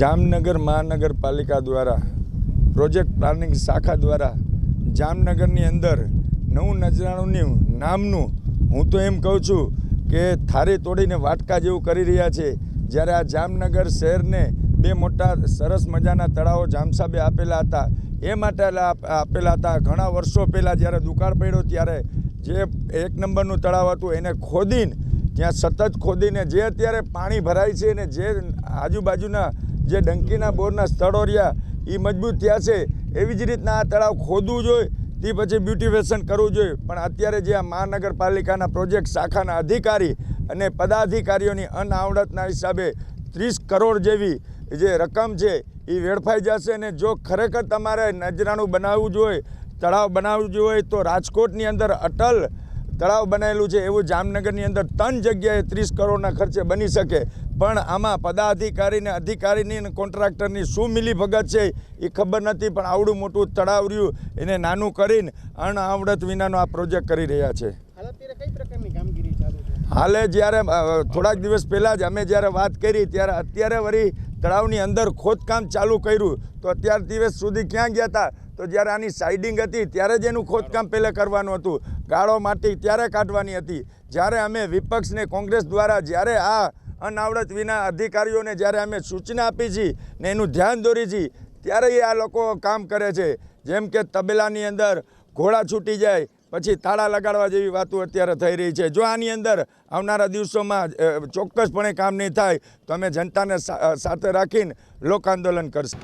જામનગર મહાનગરપાલિકા દ્વારા project planning શાખા દ્વારા જામનગરની અંદર નવું નજરાણુંની નામનું હું તો એમ કહું છું કે થારી તોડીને વાટકા જેવું કરી રહ્યા છે। જ્યારે આ જામનગર શહેરને બે મોટા સરસ મજાના તળાવો જામસાબે આપેલા હતા, એ માટે આપેલા હતા। ઘણા વર્ષો પહેલાં જ્યારે દુકાળ પડ્યો ત્યારે જે 1 નંબરનું તળાવ હતું એને ખોદીને ત્યાં સતત ખોદીને જે અત્યારે પાણી ભરાય છે અને જે આજુબાજુના જે ડંકીના બોરના સ્થળો રહ્યા એ મજબૂત થયા છે, એવી જ રીતના આ તળાવ ખોદવું જોઈએ, તે પછી બ્યુટિફિકેશન કરવું જોઈએ। પણ અત્યારે જે આ મહાનગરપાલિકાના પ્રોજેક્ટ શાખાના અધિકારી અને પદાધિકારીઓની અનાવડતના હિસાબે 30 કરોડ જેવી જે રકમ છે એ વેડફાઈ જશે। અને જો ખરેખર તમારે નજરાણું બનાવવું જોઈએ, તળાવ બનાવવું જોઈએ તો રાજકોટની અંદર અટલ તળાવ બનાવેલું છે, એવું જામનગરની અંદર 3 જગ્યાએ 30 કરોડના ખર્ચે બની શકે। પણ આમાં પદાધિકારીને અધિકારીની અને કોન્ટ્રાક્ટરની શું મિલીભગત છે એ ખબર નથી, પણ આવડું મોટું તળાવ રહ્યું એને નાનું કરીને અણઆવડત વિનાનો આ પ્રોજેક્ટ કરી રહ્યા છે। હાલે જ્યારે થોડાક દિવસ પહેલાં જ અમે જ્યારે વાત કરી ત્યારે અત્યારે વળી તળાવની અંદર ખોદકામ ચાલુ કર્યું, તો અત્યાર દિવસ સુધી ક્યાં ગયા હતા? તો જ્યારે આની સાઇડિંગ હતી ત્યારે જ એનું ખોદકામ પહેલાં કરવાનું હતું, ગાળો માટી ત્યારે કાઢવાની હતી। જ્યારે અમે વિપક્ષને કોંગ્રેસ દ્વારા જ્યારે આ અનાવડત વિના અધિકારીઓને જ્યારે અમે સૂચના આપી છીએ ને એનું ધ્યાન દોરી છીએ, ત્યારે આ લોકો કામ કરે છે। જેમ કે તબેલાની અંદર ઘોડા છૂટી જાય પછી તાળા લગાડવા જેવી વાતો અત્યારે થઈ રહી છે। જો આની અંદર આવનારા દિવસોમાં ચોક્કસપણે કામ નહીં થાય તો અમે જનતાને સાથે રાખીને લોક આંદોલન કરશું।